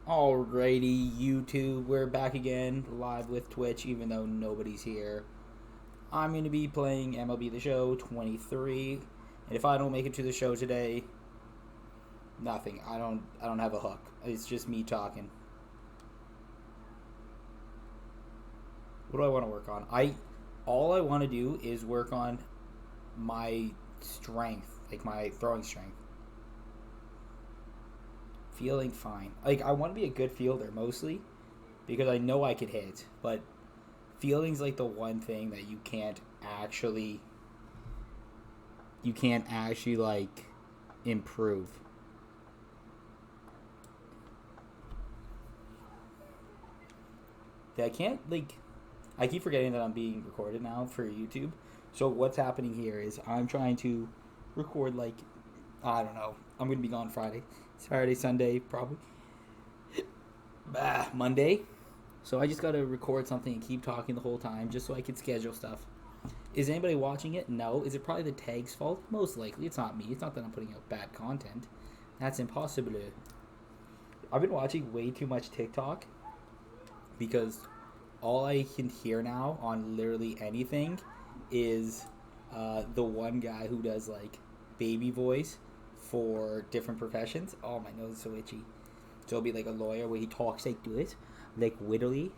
Alrighty, YouTube, we're back again, live with Twitch, even though nobody's here. I'm going to be playing MLB The Show 23, and if I don't make it to the show today, nothing. I don't have a hook. It's just me talking. What do I want to work on? All I want to do is work on my strength, like my throwing strength. Feeling fine. Like, I want to be a good fielder mostly because I know I could hit, but fielding's like the one thing that you can't actually like improve. I can't like I keep forgetting that I'm being recorded now for YouTube. So what's happening here is I'm trying to record like I don't know. I'm going to be gone Friday, Saturday, Sunday, probably. Monday. So I just got to record something and keep talking the whole time just so I can schedule stuff. Is anybody watching it? No. Is it probably the tag's fault? Most likely. It's not me. It's not that I'm putting out bad content. That's impossible. I've been watching way too much TikTok because all I can hear now on literally anything is the one guy who does like baby voice for different professions. Oh, my nose is so itchy. So it'll be like a lawyer where he talks like this, like wittily.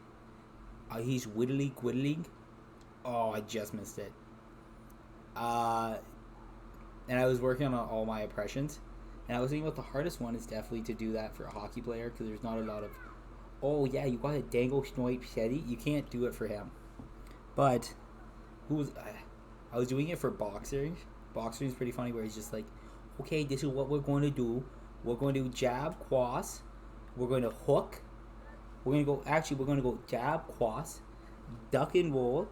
He's wittily quiddling. Oh, I just missed it. And I was working on all my impressions, and I was thinking about the hardest one is definitely to do that for a hockey player because there's not a lot of, oh yeah, you got a dango snipe shetty. You can't do it for him. But I was doing it for boxers. Boxering is pretty funny where he's just like, okay, this is what we're going to do. We're going to jab, cross. We're going to hook. We're going to go jab, cross, duck and roll,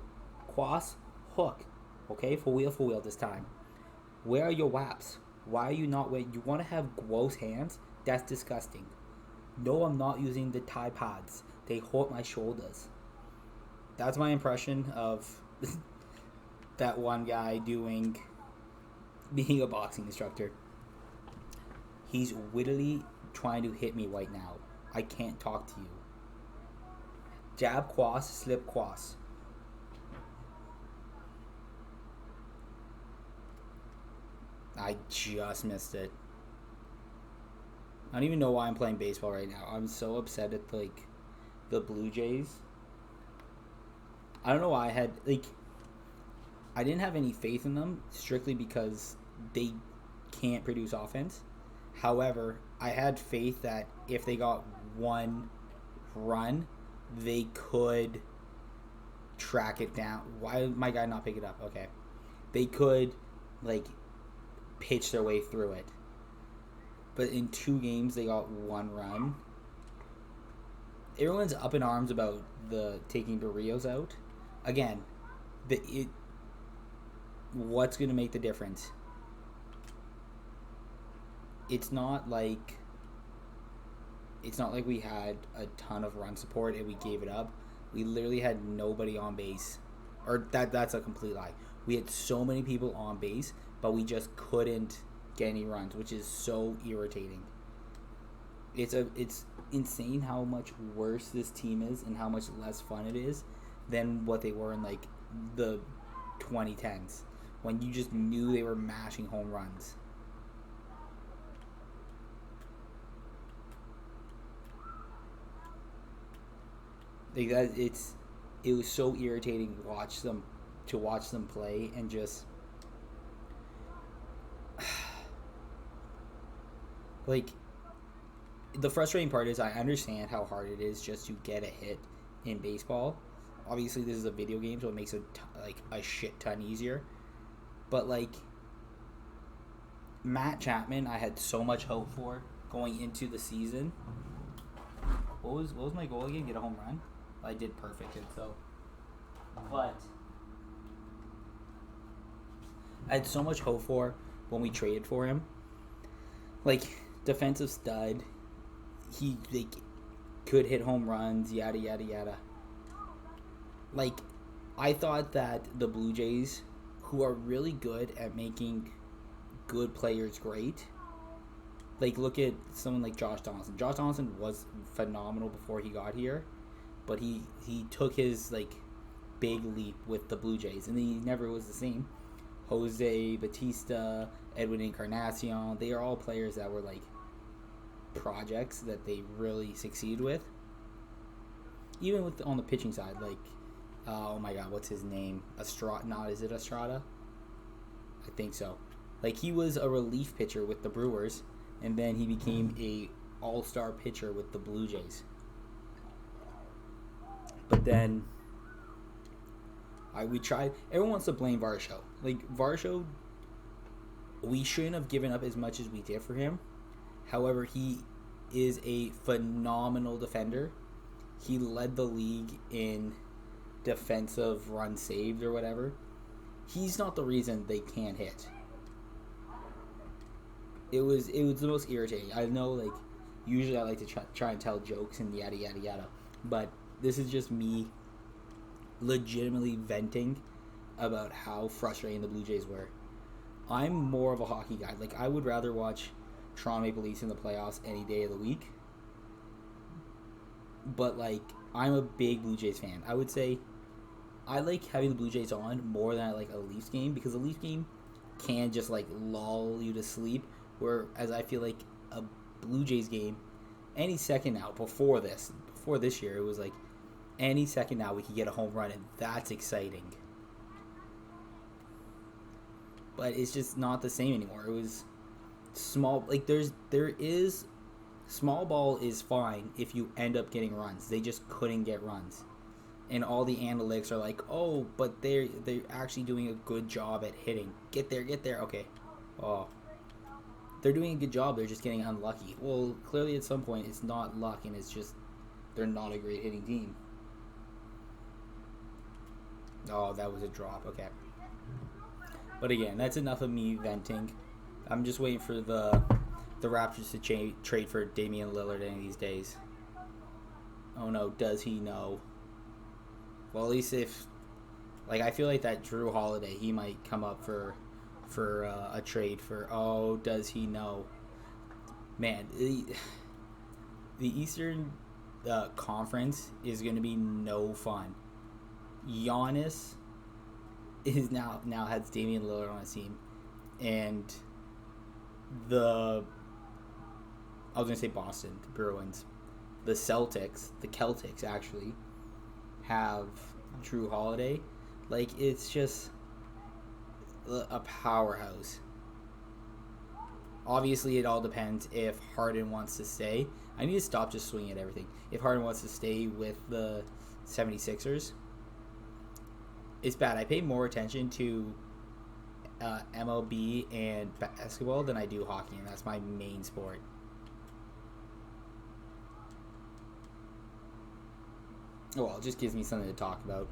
cross, hook. Okay, for wheel this time. Where are your whaps? Why are you not waiting? You want to have gross hands? That's disgusting. No, I'm not using the Thai pads. They hurt my shoulders. That's my impression of that one guy being a boxing instructor. He's wittily trying to hit me right now. I can't talk to you. Jab, cross, slip, cross. I just missed it. I don't even know why I'm playing baseball right now. I'm so upset at like the Blue Jays. I don't know why I didn't have any faith in them strictly because they can't produce offense. However, I had faith that if they got one run, they could track it down. Why did my guy not pick it up? Okay. They could like pitch their way through it. But in 2 games they got 1 run. Everyone's up in arms about the taking Barrios out. Again, what's going to make the difference? It's not like we had a ton of run support and we gave it up. We literally had nobody on base. Or that's a complete lie. We had so many people on base, but we just couldn't get any runs, which is so irritating. It's insane how much worse this team is and how much less fun it is than what they were in like the 2010s when you just knew they were mashing home runs. Like that, it was so irritating to watch them play and just like the frustrating part is I understand how hard it is just to get a hit in baseball. Obviously, this is a video game, so it makes it like a shit ton easier. But like Matt Chapman, I had so much hope for going into the season. What was my goal again? Get a home run. I did perfect it, so. But I had so much hope for when we traded for him. Like defensive stud, he like could hit home runs, yada yada yada. Like I thought that the Blue Jays, who are really good at making good players great, Like, look at someone like Josh Donaldson. Josh Donaldson was phenomenal before he got here, but he took his, like, big leap with the Blue Jays, and then he never was the same. Jose Batista, Edwin Encarnacion, they are all players that were, like, projects that they really succeed with. Even with on the pitching side, like, oh my God, what's his name? Estrada? Not, is it Estrada? I think so. Like, he was a relief pitcher with the Brewers, and then he became a all-star pitcher with the Blue Jays. But then we tried. Everyone wants to blame Varsho. Like, Varsho, we shouldn't have given up as much as we did for him. However, he is a phenomenal defender. He led the league in defensive runs saved or whatever. He's not the reason they can't hit. It was the most irritating. I know, like, usually I like to try and tell jokes and yada yada yada, but this is just me legitimately venting about how frustrating the Blue Jays were. I'm more of a hockey guy. Like, I would rather watch Toronto Maple Leafs in the playoffs any day of the week. But, like, I'm a big Blue Jays fan. I would say I like having the Blue Jays on more than I like a Leafs game, because a Leafs game can just, like, lull you to sleep, whereas I feel like a Blue Jays game, any second now, before this year, it was like, any second now we could get a home run, and that's exciting. But it's just not the same anymore. It was small, like, there is small ball is fine if you end up getting runs. They just couldn't get runs. And all the analytics are like, oh, but they're actually doing a good job at hitting. Get there. Okay. Oh. They're doing a good job. They're just getting unlucky. Well, clearly at some point it's not luck, and it's just they're not a great hitting team. Oh, that was a drop. Okay. But again, that's enough of me venting. I'm just waiting for the Raptors to trade for Damian Lillard any of these days. Oh no, does he know? Well, at least if, like, I feel like that Drew Holiday, he might come up for a trade for. Oh, does he know? Man, the Eastern Conference is going to be no fun. Giannis is now has Damian Lillard on his team, and I was going to say Boston, the Bruins, the Celtics actually have Drew Holiday. Like, it's just a powerhouse. Obviously, it all depends if Harden wants to stay. I need to stop just swinging at everything. If Harden wants to stay with the 76ers, it's bad. I pay more attention to MLB and basketball than I do hockey, and that's my main sport. Well, it just gives me something to talk about.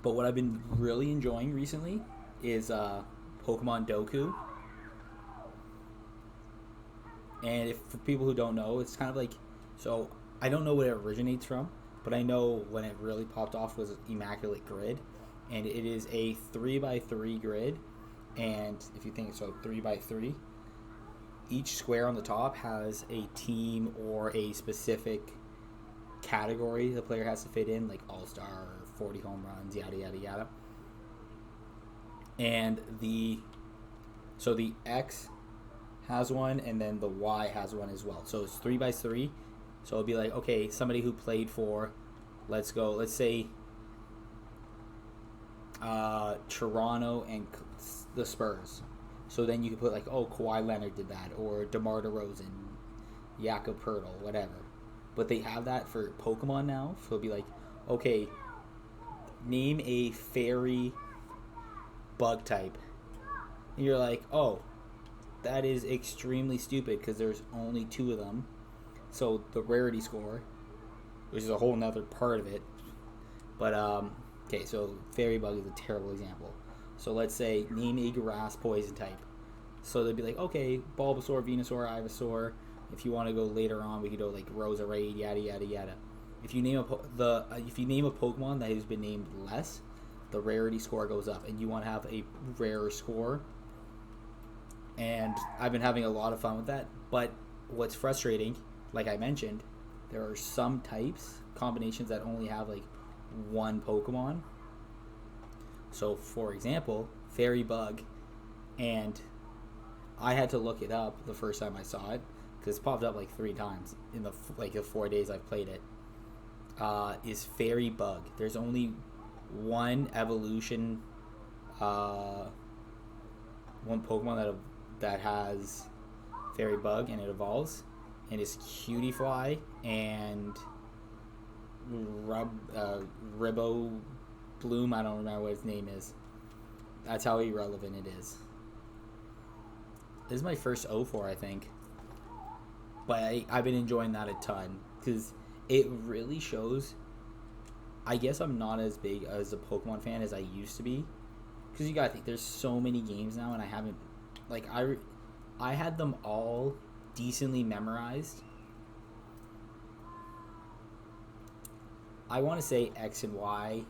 But what I've been really enjoying recently is Pokemon Doku. And for people who don't know, it's kind of like, so I don't know what it originates from, but I know when it really popped off was Immaculate Grid, and it is a 3x3 grid, and if you think so, 3x3, each square on the top has a team or a specific category the player has to fit in, like All-Star or 40 home runs, yada yada yada. And the X has one, and then the Y has one as well. So it's 3x3. So it'll be like, okay, somebody who played for, let's say Toronto and the Spurs. So then you can put like, oh, Kawhi Leonard did that, or DeMar DeRozan, Jakob Poeltl, whatever. But they have that for Pokemon now. So it'll be like, okay, name a fairy bug type. And you're like, oh, that is extremely stupid because there's only 2 of them. So the rarity score, which is a whole nother part of it. But, okay, so fairy bug is a terrible example. So let's say, name a grass poison type. So they'd be like, okay, Bulbasaur, Venusaur, Ivysaur. If you want to go later on, we could go like Roserade, yada yada yada. If you name a Pokemon that has been named less, the rarity score goes up, and you want to have a rarer score. and I've been having a lot of fun with that. But what's frustrating, like I mentioned, there are some types, combinations that only have like one Pokemon. So, for example, Fairy Bug, and I had to look it up the first time I saw it because it's popped up like 3 times in the 4 days I've played it. Is Fairy Bug. There's only one evolution, one Pokemon that has Fairy Bug and it evolves, and it's Cutie Fly and Ribbo Bloom. I don't remember what his name is. That's how irrelevant it is. This is my first 04, I think. But I've been enjoying that a ton because it really shows. I guess I'm not as big as a Pokemon fan as I used to be, because you gotta think there's so many games now, and I haven't, like, I had them all decently memorized. I want to say X and Y.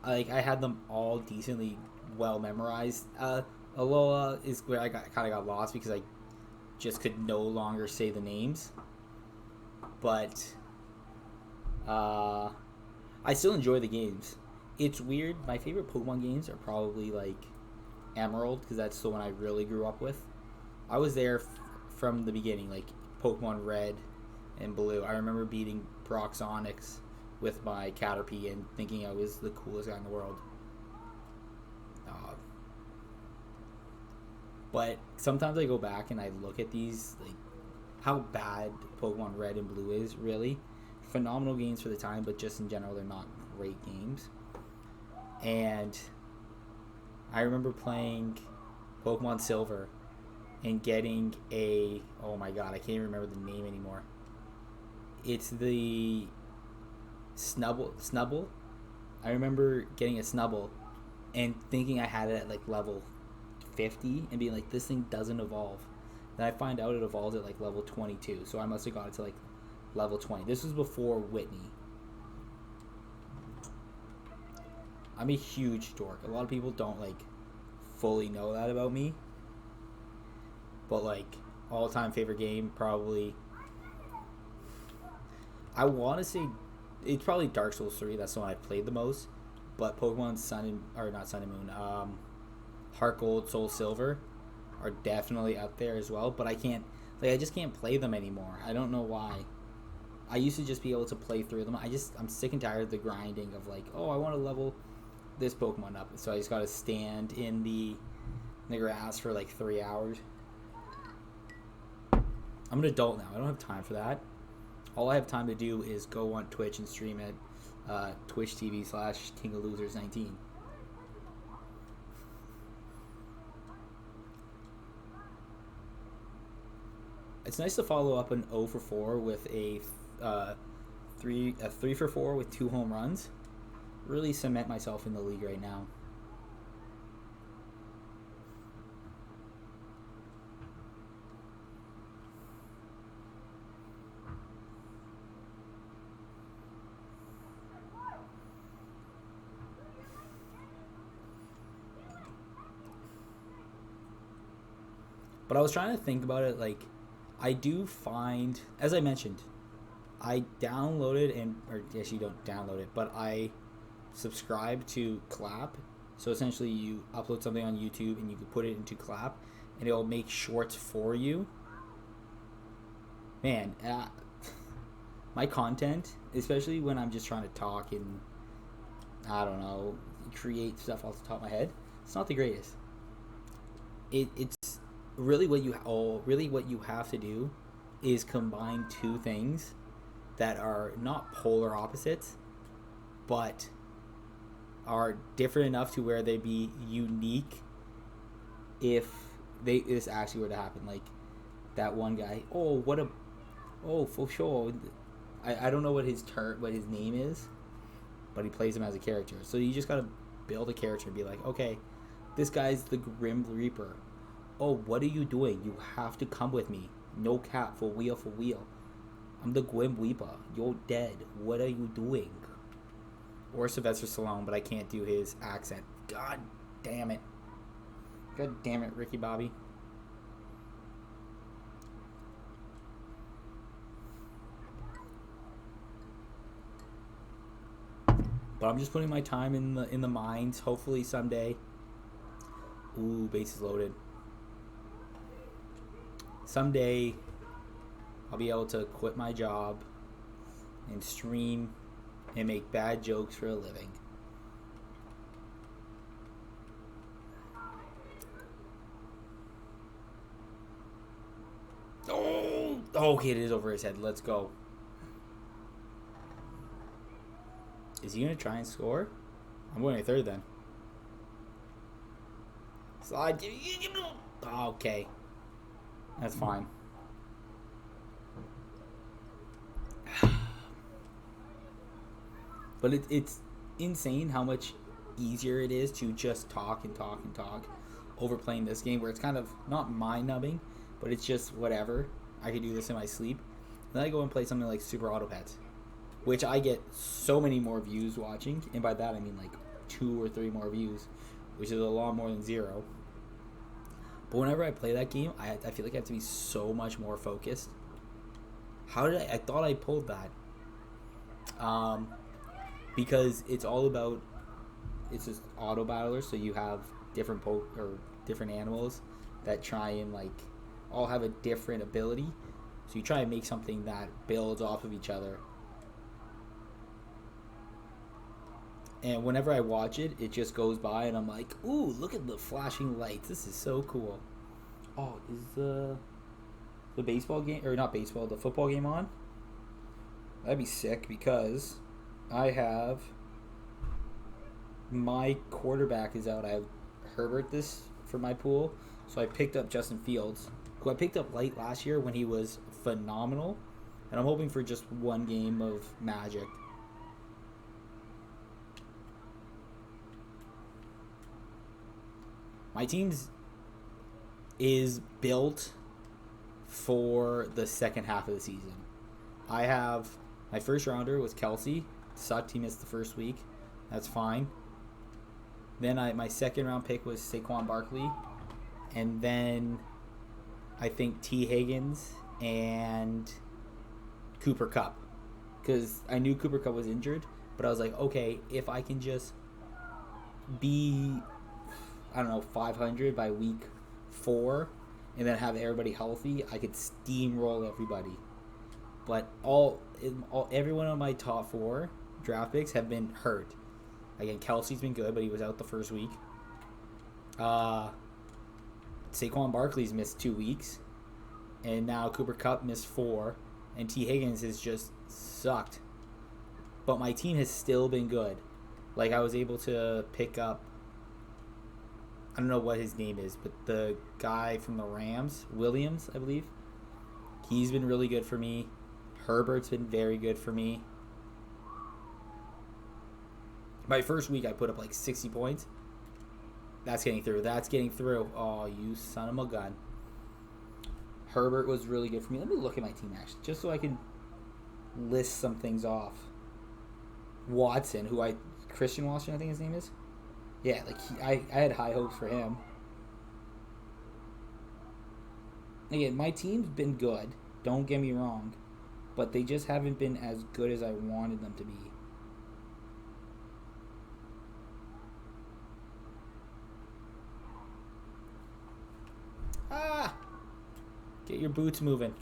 Like, I had them all decently well memorized. Alola is where I kind of got lost because I just could no longer say the names. But I still enjoy the games. It's weird. My favorite Pokemon games are probably like Emerald, because that's the one I really grew up with. I was there from the beginning, like Pokemon Red and Blue. I remember beating Broxonix with my Caterpie and thinking I was the coolest guy in the world. But sometimes I go back and I look at these, like, how bad Pokemon Red and Blue is, really. Phenomenal games for the time, but just in general, they're not great games. And I remember playing Pokemon Silver and getting a, oh my god, I can't even remember the name anymore. It's the Snubble. I remember getting a Snubble and thinking I had it at like level 50 and being like, this thing doesn't evolve. Then I find out it evolves at like level 22, so I must have got it to like level 20. This was before Whitney. I'm a huge dork. A lot of people don't like fully know that about me, but like all-time favorite game, probably, I want to say it's probably Dark Souls 3. That's the one I've played the most. But Pokemon not Sun and Moon, Heart Gold, Soul Silver are definitely up there as well. But I just can't play them anymore. I don't know why. I used to just be able to play through them. I'm sick and tired of the grinding of like, oh, I want to level this Pokemon up, so I just gotta stand in the grass for like 3 hours. I'm an adult now. I don't have time for that. All I have time to do is go on Twitch and stream at Twitch TV/KingOfLosers19. It's nice to follow up an 0 for 4 with a 3 for 4 with 2 home runs. Really cement myself in the league right now. But I was trying to think about it, like, I do find, as I mentioned, I downloaded or yes, you don't download it, but I subscribe to Clap. So essentially you upload something on YouTube and you can put it into Clap and it'll make shorts for you. Man, my content, especially when I'm just trying to talk and, I don't know, create stuff off the top of my head, it's not the greatest. It's really what you have to do is combine two things that are not polar opposites, but are different enough to where they'd be unique if this actually were to happen. Like that one guy, for sure. I don't know what his name is, but he plays him as a character. So you just gotta build a character and be like, okay, this guy's the Grim Reaper. Oh, what are you doing? You have to come with me. No cap, for wheel. I'm the Grim Reaper. You're dead. What are you doing? Or Sylvester Stallone, but I can't do his accent. God damn it. God damn it, Ricky Bobby. But I'm just putting my time in the mines. Hopefully someday. Ooh, bases loaded. Someday I'll be able to quit my job and stream and make bad jokes for a living. Oh, okay, it is over his head. Let's go. Is he going to try and score? I'm going to third then. Slide. Okay. That's fine. But it's insane how much easier it is to just talk and talk and talk over playing this game, where it's kind of not mind-numbing, but it's just whatever. I could do this in my sleep. Then I go and play something like Super Auto Pets, which I get so many more views watching, and by that I mean like 2 or 3 more views, which is a lot more than 0. But whenever I play that game, I feel like I have to be so much more focused. How did I thought I pulled that. Because it's all about, it's just auto battlers, so you have different different animals that try and like all have a different ability. So you try and make something that builds off of each other. And whenever I watch it, it just goes by and I'm like, ooh, look at the flashing lights. This is so cool. Oh, is the baseball game, or not baseball, the football game on? That'd be sick, because I have my quarterback is out. I have Herbert this for my pool. So I picked up Justin Fields, who I picked up late last year when he was phenomenal. And I'm hoping for just one game of magic. My team's is built for the second half of the season. I have my first rounder was Kelsey. Sucked, he missed the first week. That's fine. Then my second round pick was Saquon Barkley. And then I think T. Higgins and Cooper Kupp. Because I knew Cooper Kupp was injured. But I was like, okay, if I can just be, I don't know, 500 by week 4 and then have everybody healthy, I could steamroll everybody. But every one of my top 4 draft picks have been hurt. Again, Kelsey's been good, but he was out the first week. Saquon Barkley's missed 2 weeks. And now Cooper Kupp missed 4. And T. Higgins has just sucked. But my team has still been good. Like, I was able to pick up, I don't know what his name is, but the guy from the Rams, Williams, I believe. He's been really good for me. Herbert's been very good for me. My first week, I put up like 60 points. That's getting through. Oh, you son of a gun. Herbert was really good for me. Let me look at my team, actually, just so I can list some things off. Watson, Christian Watson, I think his name is. Yeah, like I had high hopes for him. Again, my team's been good. Don't get me wrong. But they just haven't been as good as I wanted them to be. Get your boots moving.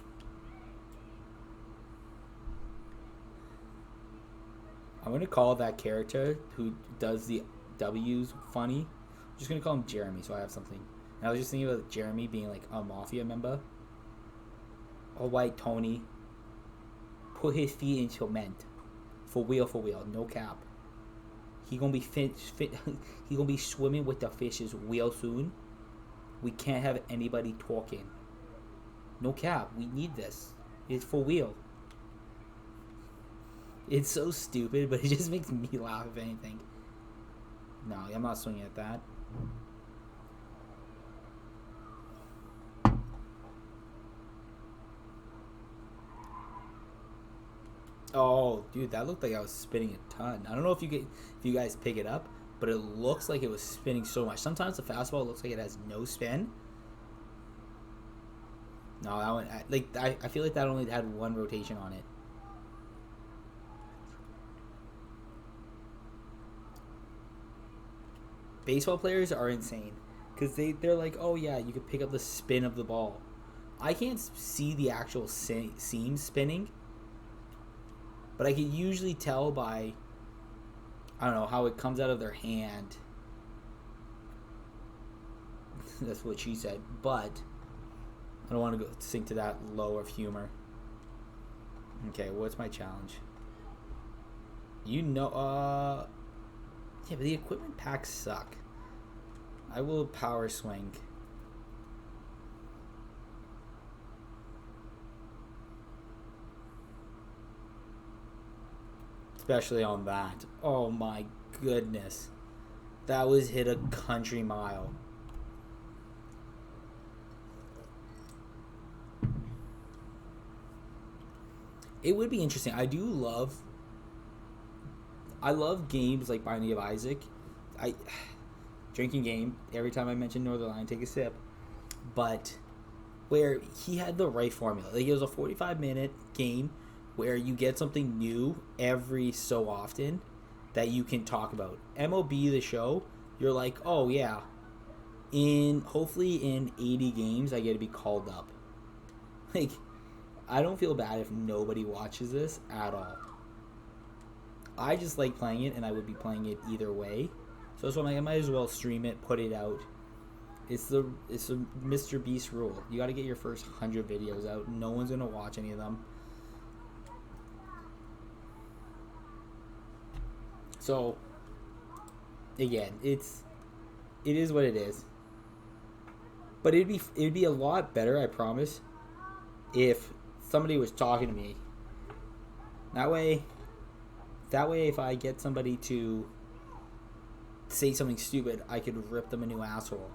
I'm going to call that character who does the W's funny. I'm just going to call him Jeremy, so I have something. And I was just thinking about Jeremy being like a mafia member. All white Tony. Put his feet in cement. For real, no cap. He gonna be he gonna be swimming with the fishes real soon. We can't have anybody talking. No cap. We need this. It's for real. It's so stupid, but it just makes me laugh, if anything. No, I'm not swinging at that. Oh, dude, that looked like I was spitting a ton. I don't know if you guys pick it up, but it looks like it was spinning so much. Sometimes the fastball looks like it has no spin. No, that one, I feel like that only had one rotation on it. Baseball players are insane because they're like, oh yeah, you could pick up the spin of the ball. I can't see the actual seam spinning, but I can usually tell by, I don't know, how it comes out of their hand. That's what she said, but I don't want to go sink to that low of humor. Okay, what's my challenge? Yeah, but the equipment packs suck. I will power swing. Especially on that. Oh my goodness. That was hit a country mile. It would be interesting. I love games like Binding of Isaac. Drinking game. Every time I mention Northern, take a sip. But where he had the right formula. Like, it was a 45-minute game where you get something new every so often that you can talk about. MLB The Show, you're like, oh yeah, hopefully in 80 games I get to be called up. Like, I don't feel bad if nobody watches this at all. I just like playing it, and I would be playing it either way. So that's why I might as well stream it, put it out. It's the Mr. Beast rule. You got to get your first 100 videos out. No one's gonna watch any of them. So again, it is what it is. But it'd be a lot better, I promise, if somebody was talking to me. That way, if I get somebody to say something stupid, I could rip them a new asshole.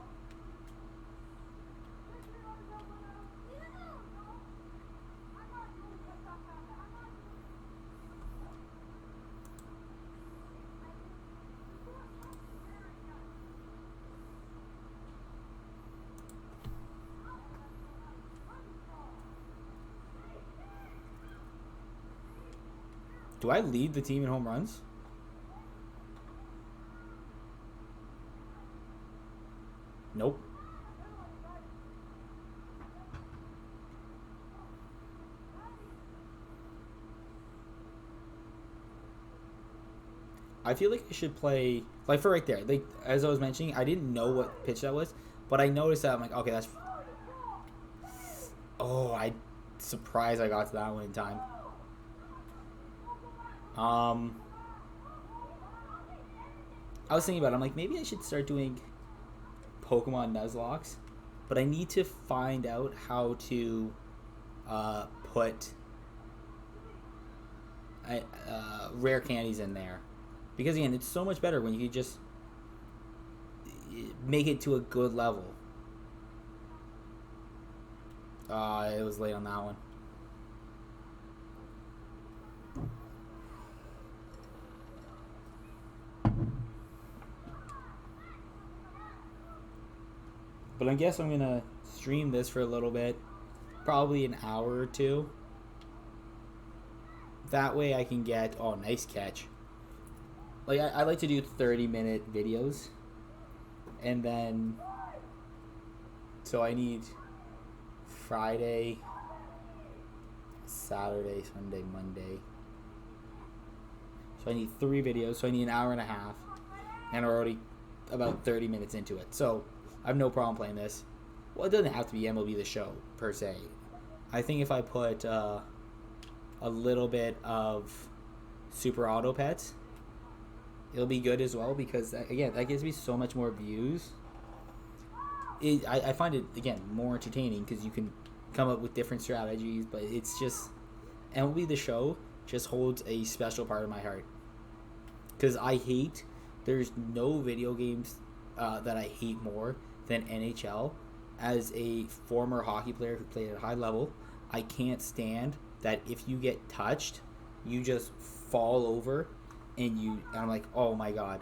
Do I lead the team in home runs? Nope. I feel like I should play, like, for right there. Like, as I was mentioning, I didn't know what pitch that was, but I noticed that. I'm like, okay, that's... Oh, I surprised I got to that one in time. I was thinking about it. I'm like, maybe I should start doing Pokemon Nuzlocke, but I need to find out how to put rare candies in there, because again, it's so much better when you can just make it to a good level. It was late on that one. But I guess I'm going to stream this for a little bit. Probably an hour or two. That way I can get... Oh, nice catch. Like, I like to do 30-minute videos. And then... So I need Friday, Saturday, Sunday, Monday. So I need 3 videos. So I need an hour and a half. And we're already about 30 minutes into it. So... I have no problem playing this. Well, it doesn't have to be MLB The Show, per se. I think if I put a little bit of Super Auto Pets, it'll be good as well, because, again, that gives me so much more views. I find it, again, more entertaining, because you can come up with different strategies, but it's just... MLB The Show just holds a special part of my heart. Because there's no video games that I hate more than NHL. As a former hockey player who played at a high level, I can't stand that if you get touched, you just fall over, and I'm like, oh my god.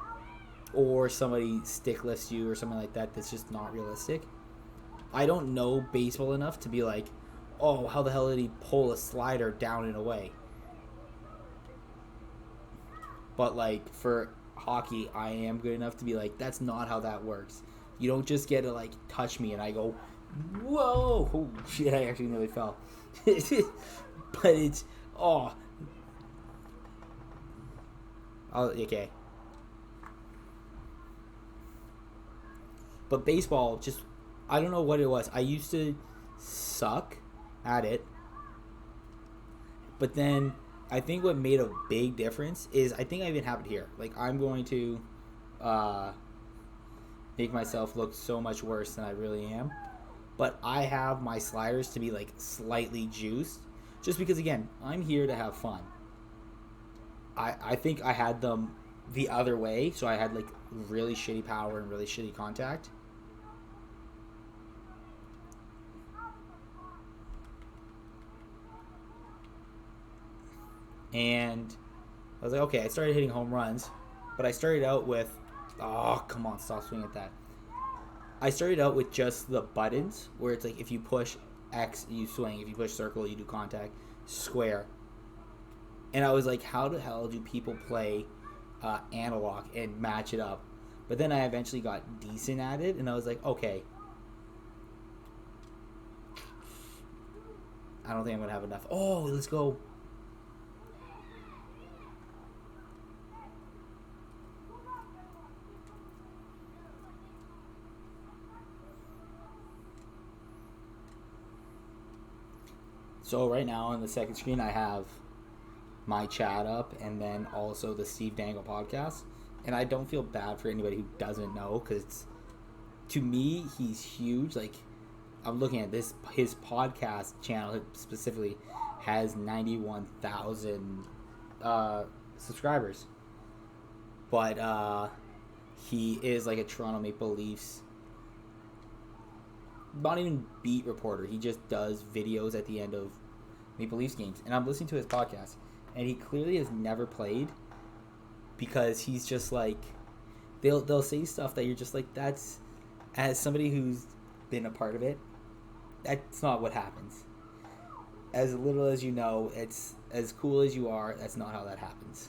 or somebody stick lifts you or something like that. That's just not realistic. I don't know baseball enough to be like, oh, how the hell did he pull a slider down and away? But like for hockey, I am good enough to be like, that's not how that works. You don't just get to like touch me and I go, whoa, oh shit, I actually nearly fell. But it's okay. But baseball, just I don't know what it was. I used to suck at it, but then I think what made a big difference is I think I even have it here. Like I'm going to make myself look so much worse than I really am. But I have my sliders to be like slightly juiced, just because again I'm here to have fun. I think I had them the other way, so I had like really shitty power and really shitty contact. And I was like, okay, I started hitting home runs, but I started out with, oh, come on, stop swinging at that. I started out with just the buttons, where it's like if you push X, you swing. If you push circle, you do contact. Square. And I was like, how the hell do people play analog and match it up? But then I eventually got decent at it, and I was like, okay. I don't think I'm going to have enough. Oh, let's go. So right now on the second screen, I have my chat up and then also the Steve Dangle podcast. And I don't feel bad for anybody who doesn't know, because to me, he's huge. Like, I'm looking at this, his podcast channel specifically has 91,000 subscribers. But he is like a Toronto Maple Leafs, not even beat reporter. He just does videos at the end of Maple Leafs games. And I'm listening to his podcast, and he clearly has never played, because he's just like, they'll say stuff that you're just like, that's, as somebody who's been a part of it, that's not what happens. As little as you know, it's as cool as you are, that's not how that happens.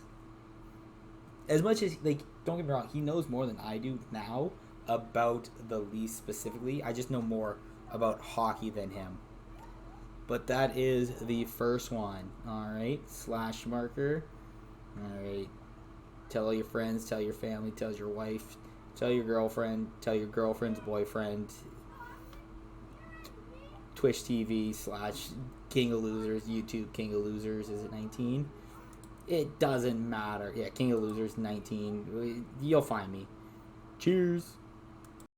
As much as, like, don't get me wrong, he knows more than I do now about the Leafs specifically. I just know more about hockey than him. But that is the first one. Alright, slash marker. Alright. Tell all your friends, tell your family, tell your wife, tell your girlfriend, tell your girlfriend's boyfriend. Twitch TV slash King of Losers, YouTube King of Losers, is it 19? It doesn't matter. Yeah, King of Losers 19. You'll find me. Cheers.